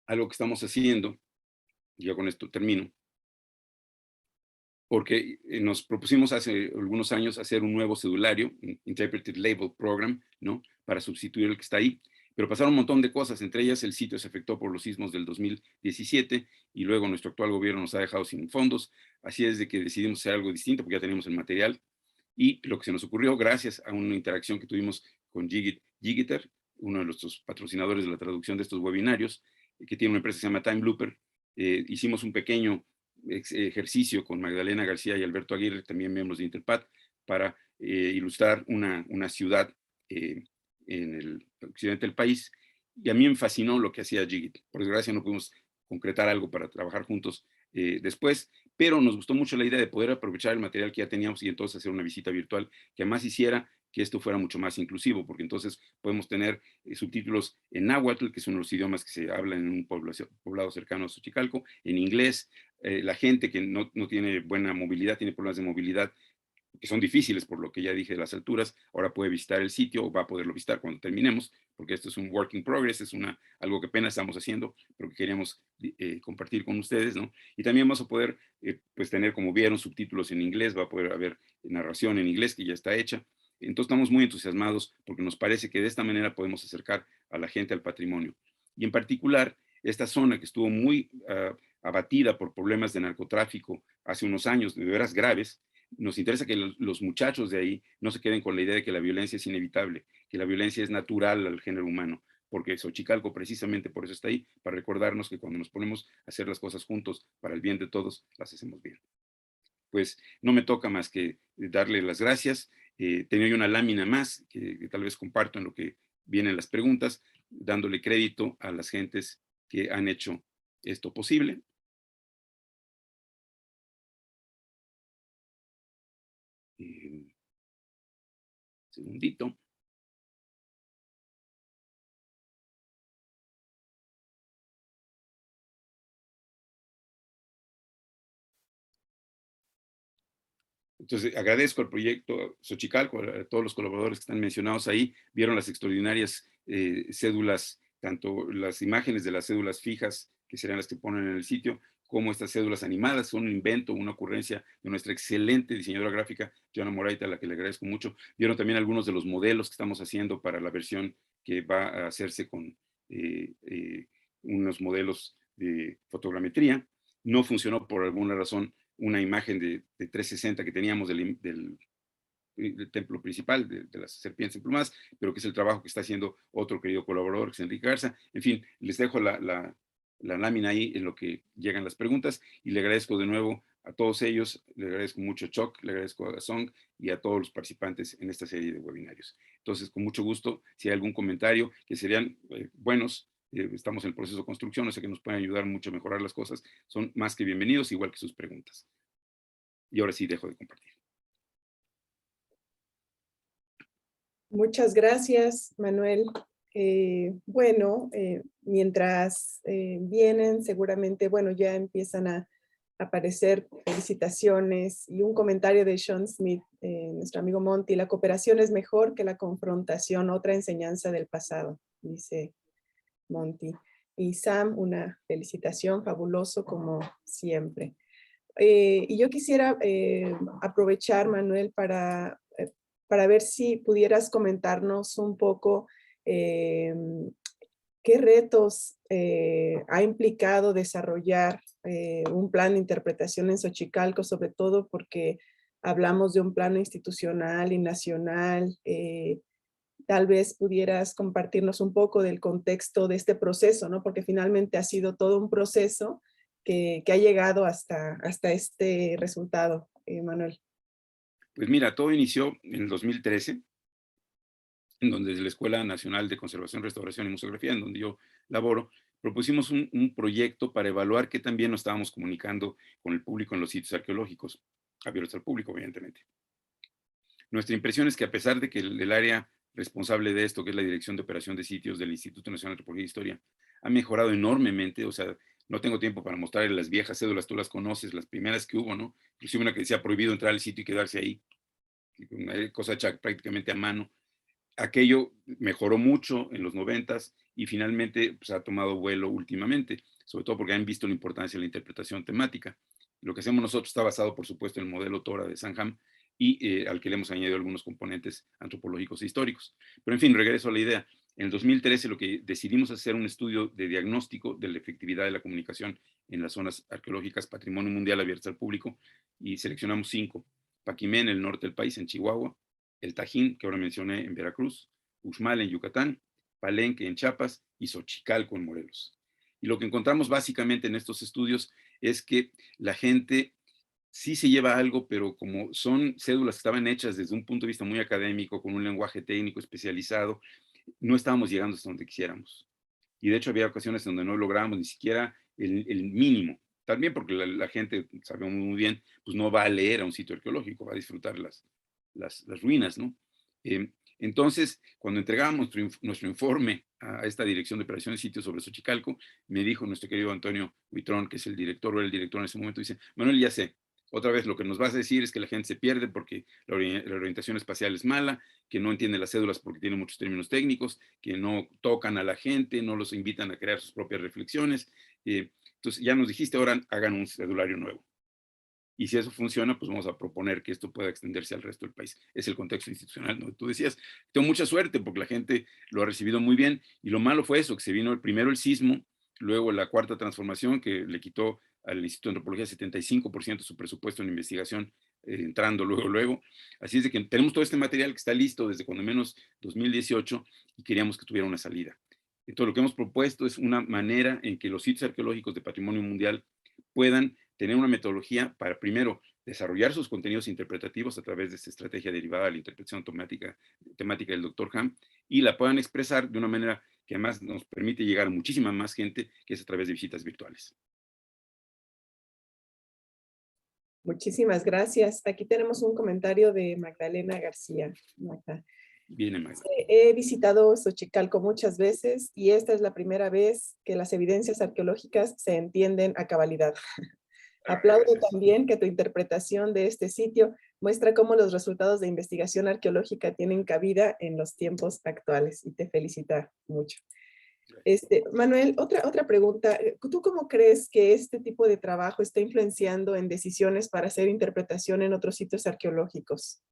algo que estamos haciendo, y ya con esto termino, porque nos propusimos hace algunos años hacer un nuevo cedulario, Interpreted Label Program, ¿no? Para sustituir el que está ahí. Pero pasaron un montón de cosas, entre ellas el sitio se afectó por los sismos del 2017 y luego nuestro actual gobierno nos ha dejado sin fondos. Así es de que decidimos hacer algo distinto porque ya teníamos el material. Y lo que se nos ocurrió, gracias a una interacción que tuvimos con Jigiter, uno de nuestros patrocinadores de la traducción de estos webinarios, que tiene una empresa que se llama Time Looper, hicimos un pequeño ejercicio con Magdalena García y Alberto Aguirre, también miembros de Interpat, para ilustrar una ciudad en el occidente del país. Y a mí me fascinó lo que hacía Jigit. Por desgracia no pudimos concretar algo para trabajar juntos después, pero nos gustó mucho la idea de poder aprovechar el material que ya teníamos y entonces hacer una visita virtual que además hiciera que esto fuera mucho más inclusivo, porque entonces podemos tener subtítulos en náhuatl, que es uno de los idiomas que se habla en un poblado cercano a Xochicalco, en inglés. La gente que no tiene buena movilidad, tiene problemas de movilidad, que son difíciles por lo que ya dije de las alturas, ahora puede visitar el sitio o va a poderlo visitar cuando terminemos, porque esto es un work in progress, es algo que apenas estamos haciendo, pero que queríamos compartir con ustedes, ¿no? Y también vamos a poder, pues tener, como vieron, subtítulos en inglés, va a poder haber narración en inglés que ya está hecha. Entonces estamos muy entusiasmados porque nos parece que de esta manera podemos acercar a la gente al patrimonio. Y en particular, esta zona que estuvo muy abatida por problemas de narcotráfico hace unos años, de veras graves, nos interesa que los muchachos de ahí no se queden con la idea de que la violencia es inevitable, que la violencia es natural al género humano, porque Xochicalco precisamente por eso está ahí, para recordarnos que cuando nos ponemos a hacer las cosas juntos para el bien de todos, las hacemos bien. Pues no me toca más que darle las gracias. Tenía una lámina más que tal vez comparto en lo que vienen las preguntas, dándole crédito a las gentes que han hecho esto posible. Segundito. Entonces, agradezco al proyecto Xochicalco, a todos los colaboradores que están mencionados ahí, vieron las extraordinarias cédulas, tanto las imágenes de las cédulas fijas, que serán las que ponen en el sitio, como estas cédulas animadas, son un invento, una ocurrencia de nuestra excelente diseñadora gráfica, Joana Moraita, a la que le agradezco mucho. Vieron también algunos de los modelos que estamos haciendo para la versión que va a hacerse con unos modelos de fotogrametría. No funcionó por alguna razón una imagen de 360 que teníamos del templo principal, de las serpientes emplumadas, pero que es el trabajo que está haciendo otro querido colaborador, que es Enrique Garza. En fin, les dejo la lámina ahí en lo que llegan las preguntas y le agradezco de nuevo a todos ellos, le agradezco mucho a Choc, le agradezco a Song y a todos los participantes en esta serie de webinarios. Entonces, con mucho gusto, si hay algún comentario que serían buenos, estamos en el proceso de construcción, o sea que nos pueden ayudar mucho a mejorar las cosas, son más que bienvenidos, igual que sus preguntas. Y ahora sí dejo de compartir. Muchas gracias, Manuel. Bueno, mientras vienen, seguramente, bueno, ya empiezan a aparecer felicitaciones y un comentario de Sean Smith, nuestro amigo Monty: la cooperación es mejor que la confrontación, otra enseñanza del pasado, dice Monty. Y Sam, una felicitación, fabuloso como siempre. Y yo quisiera aprovechar, Manuel, para para ver si pudieras comentarnos un poco qué retos ha implicado desarrollar un plan de interpretación en Xochicalco, sobre todo porque hablamos de un plano institucional y nacional. Tal vez pudieras compartirnos un poco del contexto de este proceso, ¿no? Porque finalmente ha sido todo un proceso que ha llegado hasta este resultado, Manuel. Pues mira, todo inició en el 2013, en donde desde la Escuela Nacional de Conservación, Restauración y Museografía, en donde yo laboro, propusimos un proyecto para evaluar qué tan bien nos estábamos comunicando con el público en los sitios arqueológicos, abiertos al público, evidentemente. Nuestra impresión es que a pesar de que el área responsable de esto, que es la Dirección de Operación de Sitios del Instituto Nacional de Antropología e Historia, ha mejorado enormemente. O sea, no tengo tiempo para mostrarle las viejas cédulas, tú las conoces, las primeras que hubo, ¿no? Inclusive una que decía prohibido entrar al sitio y quedarse ahí, una cosa hecha prácticamente a mano. Aquello mejoró mucho en los 90s y finalmente pues, ha tomado vuelo últimamente, sobre todo porque han visto la importancia de la interpretación temática. Lo que hacemos nosotros está basado, por supuesto, en el modelo Tora de Sanham y al que le hemos añadido algunos componentes antropológicos e históricos. Pero en fin, regreso a la idea. En el 2013 lo que decidimos hacer un estudio de diagnóstico de la efectividad de la comunicación en las zonas arqueológicas Patrimonio Mundial abiertas al público y seleccionamos 5. Paquimé en el norte del país, en Chihuahua, el Tajín, que ahora mencioné, en Veracruz, Uxmal en Yucatán, Palenque en Chiapas y Xochicalco en Morelos. Y lo que encontramos básicamente en estos estudios es que la gente sí se lleva algo, pero como son cédulas que estaban hechas desde un punto de vista muy académico, con un lenguaje técnico especializado, no estábamos llegando hasta donde quisiéramos. Y de hecho había ocasiones donde no lográbamos ni siquiera el mínimo. También porque la gente, sabemos muy bien, pues no va a leer a un sitio arqueológico, va a disfrutar las ruinas, ¿no? Entonces, cuando entregábamos nuestro informe a esta Dirección de Operaciones de Sitios sobre Xochicalco, me dijo nuestro querido Antonio Huitrón, que es el director, o era el director en ese momento, dice, Manuel, ya sé, otra vez lo que nos vas a decir es que la gente se pierde porque la orientación espacial es mala, que no entiende las cédulas porque tiene muchos términos técnicos, que no tocan a la gente, no los invitan a crear sus propias reflexiones. Entonces, ya nos dijiste, ahora hagan un cedulario nuevo. Y si eso funciona, pues vamos a proponer que esto pueda extenderse al resto del país. Es el contexto institucional, ¿no? Tú decías, tengo mucha suerte porque la gente lo ha recibido muy bien. Y lo malo fue eso, que se vino primero el sismo, luego la cuarta transformación, que le quitó al Instituto de Antropología 75% de su presupuesto en investigación, entrando luego. Así es de que tenemos todo este material que está listo desde cuando menos 2018 y queríamos que tuviera una salida. Entonces, lo que hemos propuesto es una manera en que los sitios arqueológicos de patrimonio mundial puedan tener una metodología para, primero, desarrollar sus contenidos interpretativos a través de esta estrategia derivada de la interpretación temática del Dr. Ham, y la puedan expresar de una manera que además nos permite llegar a muchísima más gente, que es a través de visitas virtuales. Muchísimas gracias. Aquí tenemos un comentario de Magdalena García. Magda. Viene, Magda. He visitado Xochicalco muchas veces y esta es la primera vez que las evidencias arqueológicas se entienden a cabalidad. Aplaudo también que tu interpretación de este sitio muestra cómo los resultados de investigación arqueológica tienen cabida en los tiempos actuales y te felicita mucho. Manuel, otra pregunta. ¿Tú cómo crees que este tipo de trabajo está influenciando en decisiones para hacer interpretación en otros sitios arqueológicos?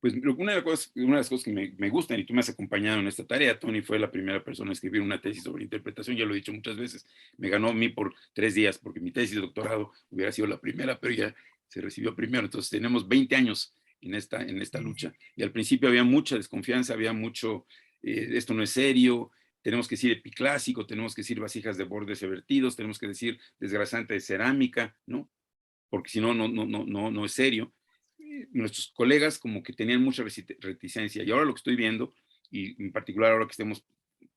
Pues una de las cosas que me gustan, y tú me has acompañado en esta tarea, Tony fue la primera persona a escribir una tesis sobre interpretación, ya lo he dicho muchas veces, me ganó a mí por 3 días, porque mi tesis de doctorado hubiera sido la primera, pero ya se recibió primero. Entonces tenemos 20 años en esta lucha, y al principio había mucha desconfianza, había mucho, esto no es serio, tenemos que decir epiclásico, tenemos que decir vasijas de bordes revertidos, tenemos que decir desgrasante de cerámica, ¿no? Porque si no, no es serio. Nuestros colegas como que tenían mucha reticencia, y ahora lo que estoy viendo, y en particular ahora que estemos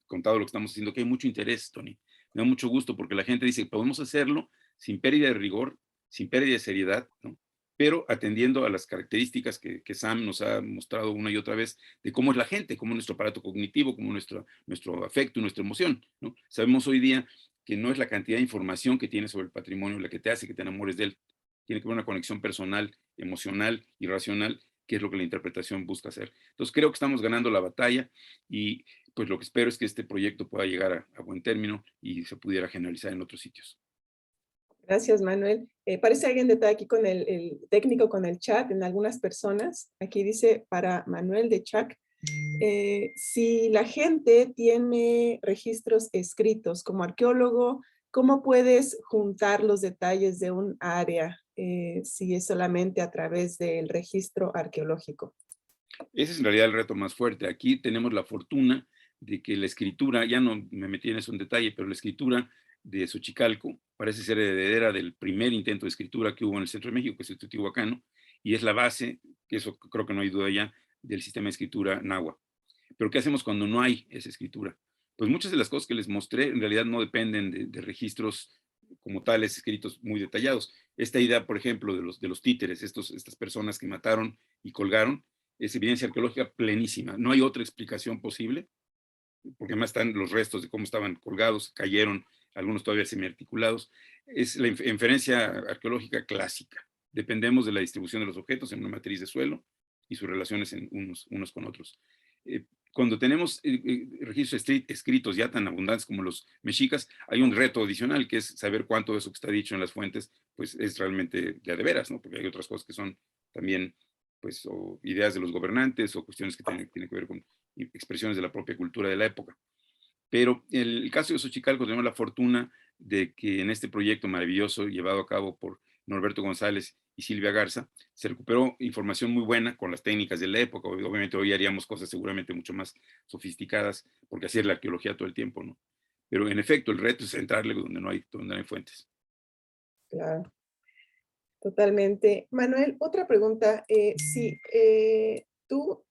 contado lo que estamos haciendo, que hay mucho interés, Tony, me da mucho gusto porque la gente dice que podemos hacerlo sin pérdida de rigor, sin pérdida de seriedad, ¿no? Pero atendiendo a las características que Sam nos ha mostrado una y otra vez de cómo es la gente, cómo es nuestro aparato cognitivo, cómo nuestro afecto, nuestra emoción, ¿no? Sabemos hoy día que no es la cantidad de información que tienes sobre el patrimonio la que te hace que te enamores de él. Tiene que haber una conexión personal, emocional y racional, que es lo que la interpretación busca hacer. Entonces creo que estamos ganando la batalla y pues lo que espero es que este proyecto pueda llegar a buen término y se pudiera generalizar en otros sitios. Gracias, Manuel. Parece alguien de aquí con el técnico con el chat en algunas personas. Aquí dice para Manuel de Chac. Si la gente tiene registros escritos como arqueólogo, ¿cómo puedes juntar los detalles de un área si es solamente a través del registro arqueológico? Ese es en realidad el reto más fuerte. Aquí tenemos la fortuna de que la escritura, ya no me metí en eso en detalle, pero la escritura de Xochicalco parece ser heredera del primer intento de escritura que hubo en el centro de México, que es el teotihuacano, y es la base, que eso creo que no hay duda ya, del sistema de escritura náhuatl. Pero ¿qué hacemos cuando no hay esa escritura? Pues muchas de las cosas que les mostré en realidad no dependen de registros como tales escritos muy detallados. Esta idea, por ejemplo, de los títeres, estas personas que mataron y colgaron, es evidencia arqueológica plenísima. No hay otra explicación posible, porque además están los restos de cómo estaban colgados, cayeron, algunos todavía semiarticulados. Es la inferencia arqueológica clásica. Dependemos de la distribución de los objetos en una matriz de suelo y sus relaciones en unos con otros. Cuando tenemos registros escritos ya tan abundantes como los mexicas, hay un reto adicional, que es saber cuánto de eso que está dicho en las fuentes pues es realmente de veras, ¿no? Porque hay otras cosas que son también pues, o ideas de los gobernantes o cuestiones que tienen que ver con expresiones de la propia cultura de la época. Pero en el caso de Xochicalco tenemos la fortuna de que en este proyecto maravilloso llevado a cabo por Norberto González y Silvia Garza, se recuperó información muy buena con las técnicas de la época. Obviamente hoy haríamos cosas seguramente mucho más sofisticadas, porque así es la arqueología todo el tiempo, ¿no? Pero en efecto, el reto es entrarle donde no hay fuentes. Claro, totalmente. Manuel, otra pregunta. Si tú,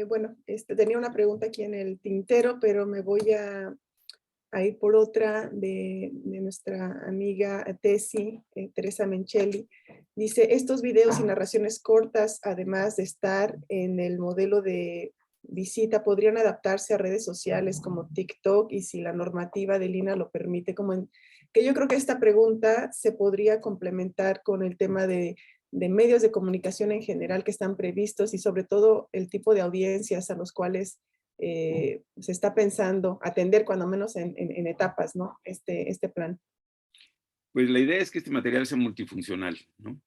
bueno, tenía una pregunta aquí en el tintero, pero me voy a ir por otra de nuestra amiga Tesi, Teresa Menchelli. Dice, estos videos y narraciones cortas, además de estar en el modelo de visita, podrían adaptarse a redes sociales como TikTok y si la normativa de Lina lo permite, que yo creo que esta pregunta se podría complementar con el tema de medios de comunicación en general que están previstos y sobre todo el tipo de audiencias a los cuales se está pensando atender cuando menos en etapas, ¿no? Este plan. Pues la idea es que este material sea multifuncional, ¿no?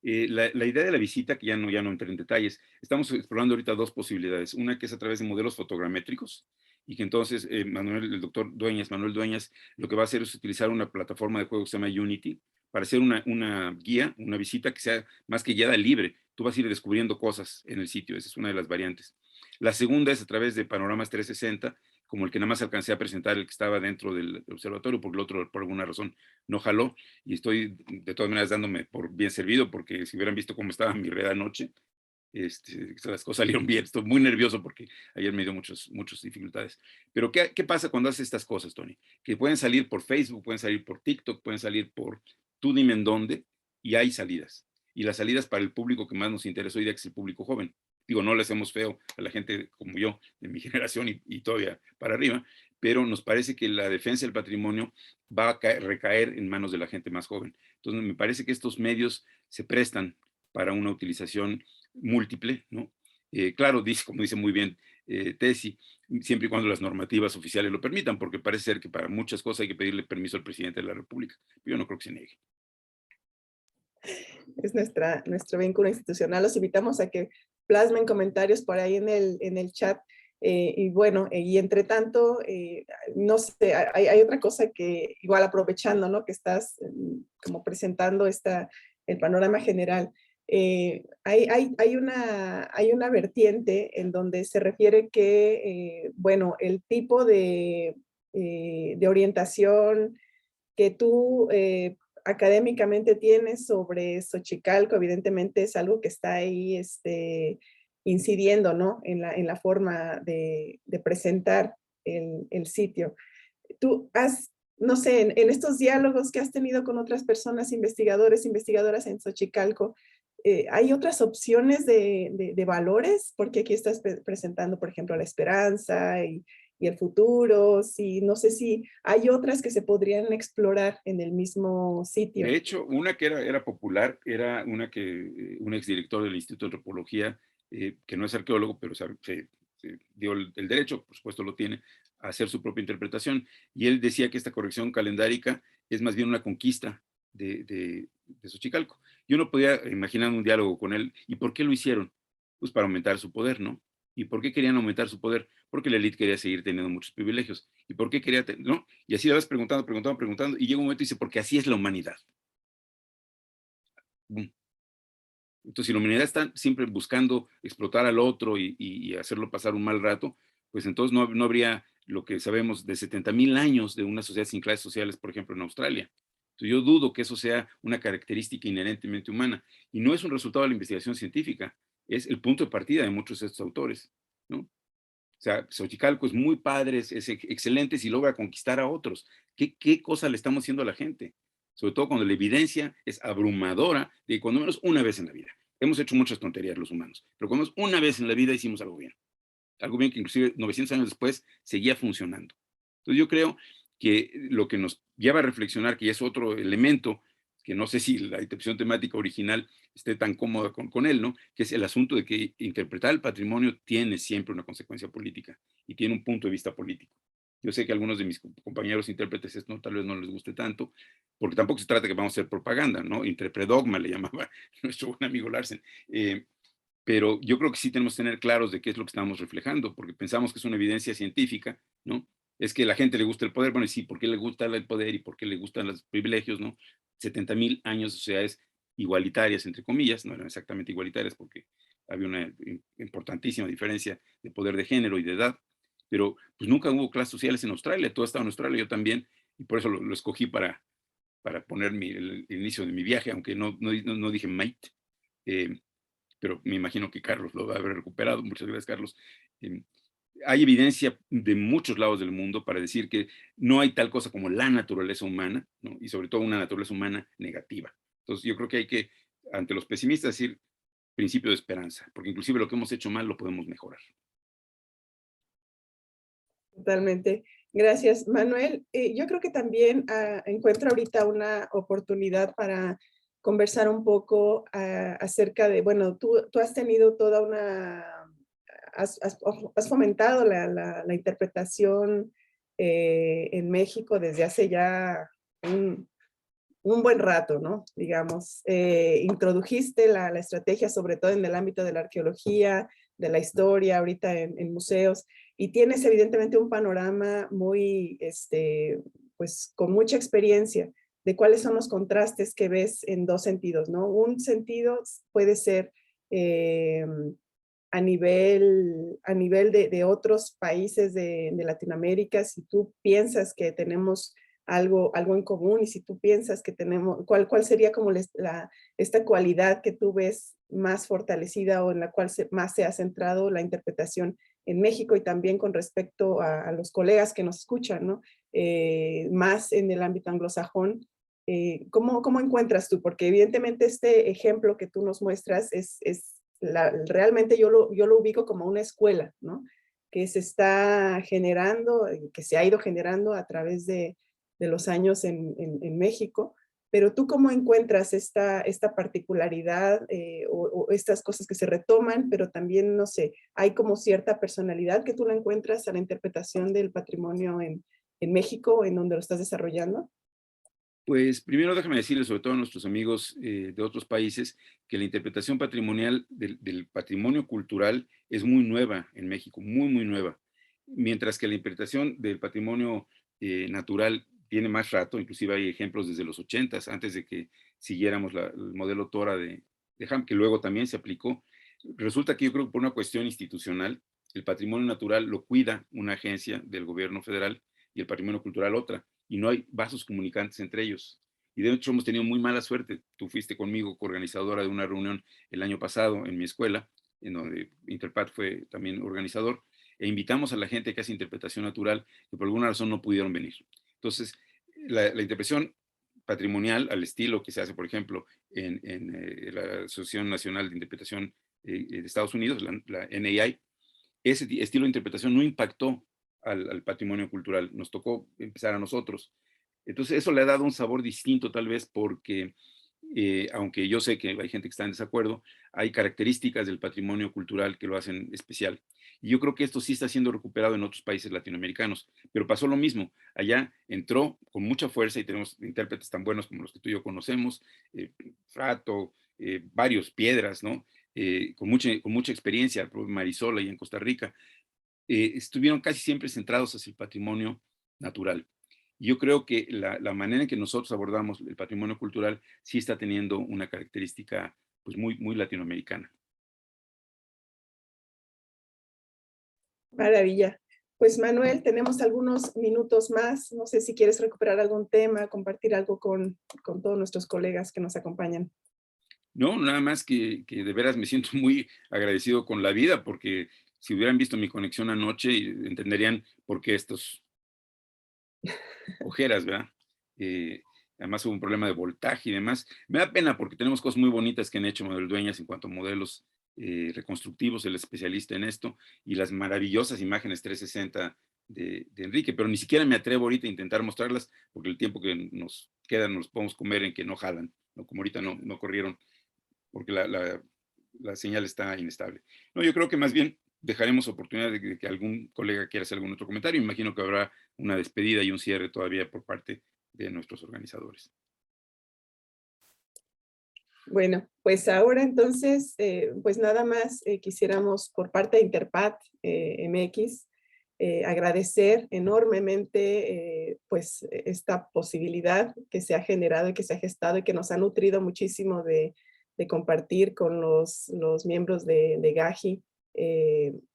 La idea de la visita, que ya no entré en detalles, estamos explorando ahorita dos posibilidades. Una que es a través de modelos fotogramétricos y que entonces el doctor Dueñas, Manuel Dueñas, lo que va a hacer es utilizar una plataforma de juego que se llama Unity para hacer una guía, una visita que sea más que guiada libre. Tú vas a ir descubriendo cosas en el sitio, esa es una de las variantes. La segunda es a través de panoramas 360, como el que nada más alcancé a presentar, el que estaba dentro del observatorio, porque el otro por alguna razón no jaló, y estoy de todas maneras dándome por bien servido, porque si hubieran visto cómo estaba mi red anoche, las cosas salieron bien. Estoy muy nervioso porque ayer me dio muchas dificultades. Pero ¿qué pasa cuando haces estas cosas, Tony? Que pueden salir por Facebook, pueden salir por TikTok, pueden salir por tú dime en dónde, y hay salidas. Y las salidas para el público que más nos interesa hoy día, que es el público joven. Digo, no le hacemos feo a la gente como yo, de mi generación y todavía para arriba, pero nos parece que la defensa del patrimonio va a recaer en manos de la gente más joven. Entonces, me parece que estos medios se prestan para una utilización múltiple, ¿no? Claro, como dice muy bien Tesi, siempre y cuando las normativas oficiales lo permitan, porque parece ser que para muchas cosas hay que pedirle permiso al presidente de la República. Pero yo no creo que se niegue. Es nuestro vínculo institucional. Los invitamos a que plasmen comentarios por ahí en el chat. Y bueno, y entre tanto, no sé, hay otra cosa que igual aprovechando, ¿no? Que estás como presentando el panorama general. Hay una vertiente en donde se refiere que, bueno, el tipo de orientación que tú académicamente tienes sobre Xochicalco, evidentemente es algo que está ahí incidiendo, ¿no? En la forma de presentar el sitio. Tú no sé, en estos diálogos que has tenido con otras personas, investigadores, investigadoras en Xochicalco, ¿hay otras opciones de valores? Porque aquí estás presentando, por ejemplo, la esperanza y el futuro. No sé si hay otras que se podrían explorar en el mismo sitio. De hecho, una que era popular era un exdirector del Instituto de Antropología, que no es arqueólogo, pero se dio el derecho, por supuesto lo tiene, a hacer su propia interpretación. Y él decía que esta corrección calendárica es más bien una conquista de Xochicalco. Yo no podía imaginar un diálogo con él. ¿Y por qué lo hicieron? Pues para aumentar su poder, ¿no? ¿Y por qué querían aumentar su poder? Porque la élite quería seguir teniendo muchos privilegios. ¿Y por qué quería, no? Y así la vas preguntando, y llega un momento y dice, porque así es la humanidad. Boom. Entonces, si la humanidad está siempre buscando explotar al otro y hacerlo pasar un mal rato, pues entonces no habría lo que sabemos de 70,000 años de una sociedad sin clases sociales, por ejemplo, en Australia. Entonces, yo dudo que eso sea una característica inherentemente humana. Y no es un resultado de la investigación científica, es el punto de partida de muchos de estos autores, ¿no? O sea, Xochicalco es muy padre, es excelente si logra conquistar a otros. ¿Qué cosa le estamos haciendo a la gente? Sobre todo cuando la evidencia es abrumadora de que cuando menos una vez en la vida. Hemos hecho muchas tonterías los humanos, pero cuando menos una vez en la vida hicimos algo bien. Algo bien que inclusive 900 años después seguía funcionando. Entonces yo creo que lo que nos lleva a reflexionar, que ya es otro elemento, que no sé si la interpretación temática original esté tan cómoda con él, ¿no? Que es el asunto de que interpretar el patrimonio tiene siempre una consecuencia política y tiene un punto de vista político. Yo sé que a algunos de mis compañeros intérpretes esto tal vez no les guste tanto, porque tampoco se trata de que vamos a hacer propaganda, ¿no? Interpredogma le llamaba nuestro buen amigo Larsen. Pero yo creo que sí tenemos que tener claros de qué es lo que estamos reflejando, porque pensamos que es una evidencia científica, ¿no? Es que a la gente le gusta el poder, bueno, y sí, ¿por qué le gusta el poder y por qué le gustan los privilegios, ¿no? 70,000 años de sociedades igualitarias, entre comillas, no eran exactamente igualitarias porque había una importantísima diferencia de poder de género y de edad, pero pues nunca hubo clases sociales en Australia, tú has estado en Australia, yo también, y por eso lo escogí para poner el inicio de mi viaje, aunque no dije mate, pero me imagino que Carlos lo va a haber recuperado. Muchas gracias, Carlos. Eh, Hay evidencia de muchos lados del mundo para decir que no hay tal cosa como la naturaleza humana, ¿no? Y sobre todo una naturaleza humana negativa. Entonces yo creo que hay que, ante los pesimistas, decir principio de esperanza, porque inclusive lo que hemos hecho mal lo podemos mejorar. Totalmente. Gracias, Manuel. Yo creo que también encuentro ahorita una oportunidad para conversar un poco acerca de, bueno, tú has tenido toda has fomentado la interpretación en México desde hace ya un buen rato, ¿no? Digamos, introdujiste la estrategia, sobre todo en el ámbito de la arqueología, de la historia, ahorita en museos, y tienes evidentemente un panorama muy, pues, con mucha experiencia de cuáles son los contrastes que ves en dos sentidos, ¿no? Un sentido puede ser a nivel de otros países de Latinoamérica, si tú piensas que tenemos algo en común y si tú piensas que tenemos, ¿cuál sería como esta cualidad que tú ves más fortalecida o en la cual más se ha centrado la interpretación en México y también con respecto a los colegas que nos escuchan, ¿no? Más en el ámbito anglosajón. ¿Cómo encuentras tú? Porque evidentemente este ejemplo que tú nos muestras realmente yo lo ubico como una escuela, ¿no? Que se está generando, que se ha ido generando a través de los años en México, pero tú cómo encuentras esta particularidad o estas cosas que se retoman, pero también, no sé, hay como cierta personalidad que tú la encuentras a la interpretación del patrimonio en México, en donde lo estás desarrollando. Pues primero déjame decirles, sobre todo a nuestros amigos de otros países, que la interpretación patrimonial del patrimonio cultural es muy nueva en México, muy, muy nueva. Mientras que la interpretación del patrimonio natural tiene más rato, inclusive hay ejemplos desde los 80s, antes de que siguiéramos el modelo Tora de Ham, que luego también se aplicó. Resulta que yo creo que por una cuestión institucional, el patrimonio natural lo cuida una agencia del gobierno federal y el patrimonio cultural otra, y no hay vasos comunicantes entre ellos. Y de hecho hemos tenido muy mala suerte. Tú fuiste conmigo coorganizadora de una reunión el año pasado en mi escuela, en donde Interpat fue también organizador, e invitamos a la gente que hace interpretación natural, que por alguna razón no pudieron venir. Entonces, la interpretación patrimonial al estilo que se hace, por ejemplo, en la Asociación Nacional de Interpretación de Estados Unidos, la NAI, ese estilo de interpretación no impactó al patrimonio cultural, nos tocó empezar a nosotros. Entonces eso le ha dado un sabor distinto tal vez porque aunque yo sé que hay gente que está en desacuerdo, hay características del patrimonio cultural que lo hacen especial. Y yo creo que esto sí está siendo recuperado en otros países latinoamericanos, pero pasó lo mismo. Allá entró con mucha fuerza y tenemos intérpretes tan buenos como los que tú y yo conocemos, Frato, varios Piedras, ¿no? Con mucha experiencia, Marisola y en Costa Rica, estuvieron casi siempre centrados hacia el patrimonio natural. Yo creo que la manera en que nosotros abordamos el patrimonio cultural sí está teniendo una característica pues muy latinoamericana. Maravilla. Pues Manuel, tenemos algunos minutos más. No sé si quieres recuperar algún tema, compartir algo con todos nuestros colegas que nos acompañan. No, nada más que de veras me siento muy agradecido con la vida, porque si hubieran visto mi conexión anoche, entenderían por qué estos ojeras, ¿verdad? Además hubo un problema de voltaje y demás. Me da pena porque tenemos cosas muy bonitas que han hecho Manuel Dueñas en cuanto a modelos reconstructivos, el especialista en esto, y las maravillosas imágenes 360 de Enrique, pero ni siquiera me atrevo ahorita a intentar mostrarlas porque el tiempo que nos queda nos podemos comer en que no jalan, ¿no? Como ahorita no corrieron porque la señal está inestable. No, yo creo que más bien dejaremos oportunidad de que algún colega quiera hacer algún otro comentario. Imagino que habrá una despedida y un cierre todavía por parte de nuestros organizadores. Bueno, pues ahora entonces, pues nada más quisiéramos por parte de Interpat MX agradecer enormemente pues esta posibilidad que se ha generado y que se ha gestado y que nos ha nutrido muchísimo de compartir con los miembros de GAJI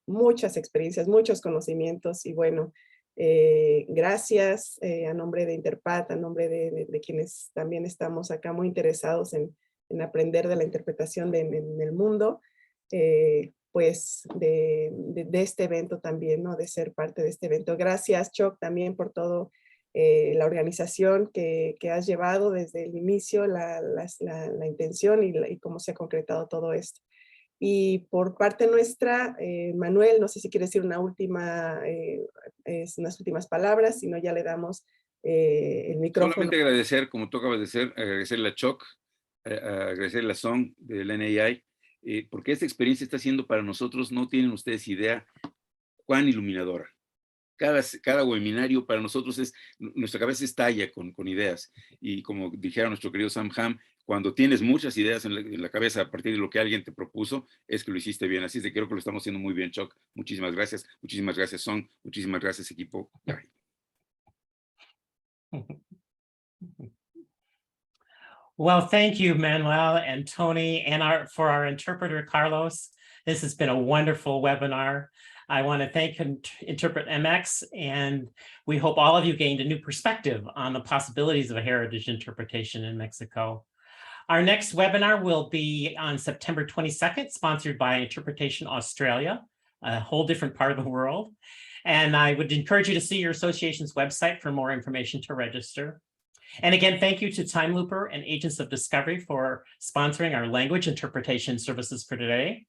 muchas experiencias, muchos conocimientos y bueno, gracias a nombre de Interpat, a nombre de quienes también estamos acá muy interesados en aprender de la interpretación en el mundo, pues de este evento también, ¿no? De ser parte de este evento. Gracias, Choc, también por todo la organización que has llevado desde el inicio, la intención y cómo se ha concretado todo esto. Y por parte nuestra, Manuel, no sé si quieres decir unas últimas palabras, si no ya le damos el micrófono. Solamente agradecer, como tú acabas de decir, agradecerle a Choc, agradecerle a Song del NAI, porque esta experiencia está siendo para nosotros, no tienen ustedes idea cuán iluminadora. Cada webinario para nosotros nuestra cabeza estalla con ideas. Y como dijera nuestro querido Sam Ham, cuando tienes muchas ideas en la cabeza a partir de lo que alguien te propuso, es que lo hiciste bien. Así es de que creo que lo estamos haciendo muy bien, Choc. Muchísimas gracias, Song, muchísimas gracias, equipo. Well, thank you, Manuel and Tony, and for our interpreter, Carlos. This has been a wonderful webinar. I want to thank Interpret MX, and we hope all of you gained a new perspective on the possibilities of a heritage interpretation in Mexico. Our next webinar will be on September 22nd, sponsored by Interpretation Australia, a whole different part of the world. And I would encourage you to see your association's website for more information to register. And again, thank you to Time Looper and Agents of Discovery for sponsoring our language interpretation services for today.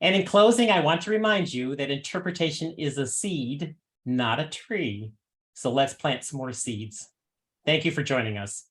And in closing, I want to remind you that interpretation is a seed, not a tree. So let's plant some more seeds. Thank you for joining us.